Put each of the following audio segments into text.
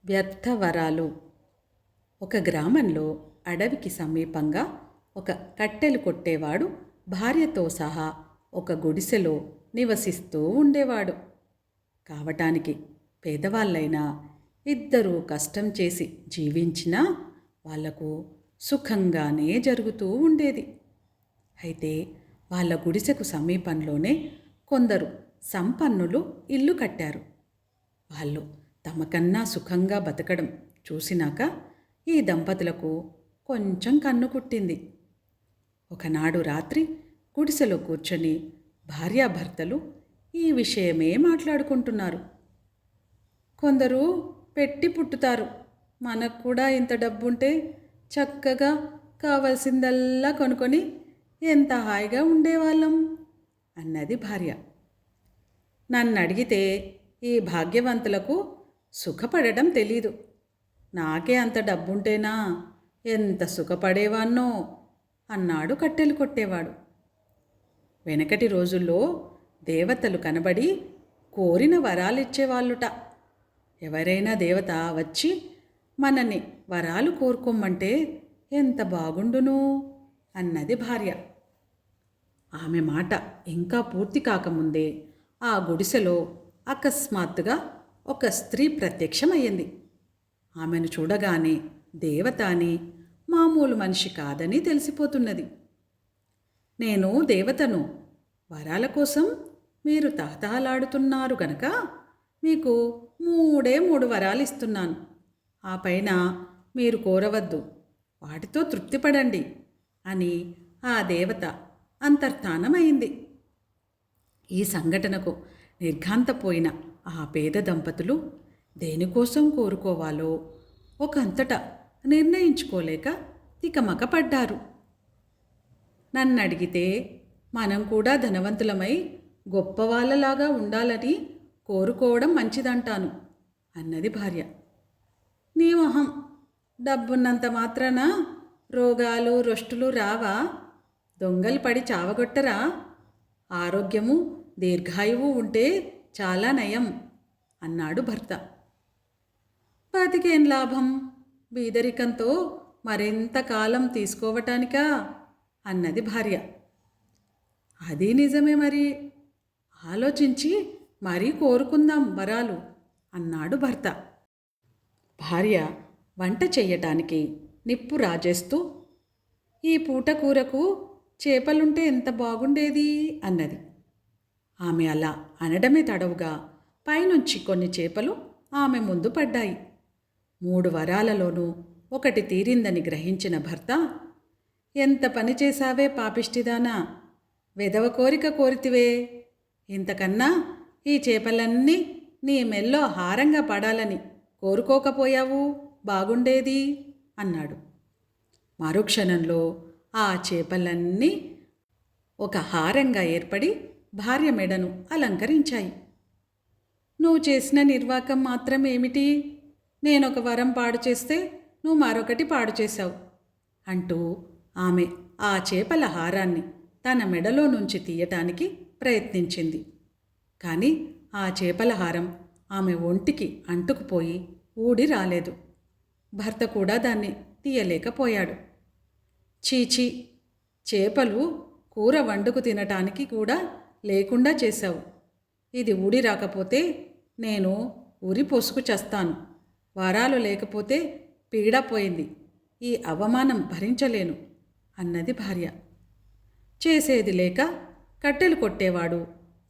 వ్యర్థ వరాలు. ఒక గ్రామంలో అడవికి సమీపంగా ఒక కట్టెలు కొట్టేవాడు భార్యతో సహా ఒక గుడిసెలో నివసిస్తూ ఉండేవాడు. కావటానికి పేదవాళ్ళైనా ఇద్దరూ కష్టం చేసి జీవించినా వాళ్లకు సుఖంగానే జరుగుతూ ఉండేది. అయితే వాళ్ళ గుడిసెకు సమీపంలోనే కొందరు సంపన్నులు ఇల్లు కట్టారు. వాళ్ళు తమకన్నా సుఖంగా బతకడం చూసినాక ఈ దంపతులకు కొంచెం కన్ను కుట్టింది. ఒకనాడు రాత్రి గుడిసెలో కూర్చొని భార్యాభర్తలు ఈ విషయమే మాట్లాడుకుంటున్నారు. కొందరు పెట్టి పుట్టుతారు, మనకు కూడా ఇంత డబ్బుంటే చక్కగా కావలసిందల్లా కొనుక్కొని ఎంత హాయిగా ఉండేవాళ్ళం అన్నది భార్య. నన్ను అడిగితే ఈ భాగ్యవంతులకు సుఖపడడం తెలీదు. నాకే అంత డబ్బుంటేనా ఎంత సుఖపడేవాన్నో అన్నాడు కట్టెలు కొట్టేవాడు. వెనకటి రోజుల్లో దేవతలు కనబడి కోరిన వరాలిచ్చేవాళ్ళుట. ఎవరైనా దేవత వచ్చి మనని వరాలు కోరుకోమంటే ఎంత బాగుండును అన్నది భార్య. ఆమె మాట ఇంకా పూర్తి కాకముందే ఆ గుడిసెలో అకస్మాత్తుగా ఒక స్త్రీ ప్రత్యక్షమయ్యింది. ఆమెను చూడగానే దేవత అని, మామూలు మనిషి కాదని తెలిసిపోతున్నది. నేను దేవతను, వరాల కోసం మీరు తహతహలాడుతున్నారు గనక మీకు 3 వరాలు ఇస్తున్నాను. ఆ పైన మీరు కోరవద్దు, వాటితో తృప్తిపడండి అని ఆ దేవత అంతర్ధానమైంది. ఈ సంఘటనకు నిర్ఘాంతపోయిన ఆ పేద దంపతులు దేనికోసం కోరుకోవాలో ఒకంతటా నిర్ణయించుకోలేక తికమక పడ్డారు. నన్నడిగితే మనం కూడా ధనవంతులమై గొప్పవాళ్ళలాగా ఉండాలని కోరుకోవడం మంచిదంటాను అన్నది భార్య. నీ మొహం, డబ్బున్నంత మాత్రాన రోగాలు రొష్టులు రావా? దొంగలు పడి చావగొట్టరా? ఆరోగ్యము దీర్ఘాయువు ఉంటే చాలా నయం అన్నాడు భర్త. బతికేం లాభం, బీదరికంతో మరింత కాలం తీసుకోవటానికా అన్నది భార్య. అది నిజమే, మరి ఆలోచించి మరీ కోరుకుందాం వరాలు అన్నాడు భర్త. భార్య వంట చెయ్యటానికి నిప్పు రాజేస్తూ, ఈ పూట కూరకు చేపలుంటే ఎంత బాగుండేది అన్నది. ఆమె అలా అనడమే తడవుగా పైనుంచి కొన్ని చేపలు ఆమె ముందు పడ్డాయి. 3 వరాలలోనూ ఒకటి తీరిందని గ్రహించిన భర్త, ఎంత పని చేశావే పాపిష్టిదానా, వెధవ కోరిక కోరితివే, ఇంతకన్నా ఈ చేపలన్నీ నీ మెల్లో హారంగా పడాలని కోరుకోకపోయావు బాగుండేది అన్నాడు. మరుక్షణంలో ఆ చేపలన్నీ ఒక హారంగా ఏర్పడి భార్య మెడను అలంకరించాయి. నువ్వు చేసిన నిర్వాకం మాత్రం ఏమిటి? నేనొక వరం పాడు చేస్తే నువ్వు మరొకటి పాడు చేశావు అంటూ ఆమె ఆ చేపల హారాన్ని తన మెడలో నుంచి తీయటానికి ప్రయత్నించింది. కానీ ఆ చేపల హారం ఆమె ఒంటికి అంటుకుపోయి ఊడి రాలేదు. భర్త కూడా దాన్ని తీయలేకపోయాడు. చీచీ, చేపలు కూర వండుకు తినటానికి కూడా లేకుండా చేశావు. ఇది ఊడి రాకపోతే నేను ఉరి పొసుకు చస్తాను. వరాలు లేకపోతే పీడపోయింది, ఈ అవమానం భరించలేను అన్నది భార్య. చేసేది లేక కట్టెలు కొట్టేవాడు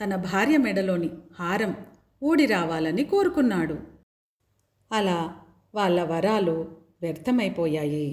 తన భార్య మెడలోని హారం ఊడి రావాలని కోరుకున్నాడు. అలా వాళ్ళ వరాలు వ్యర్థమైపోయాయి.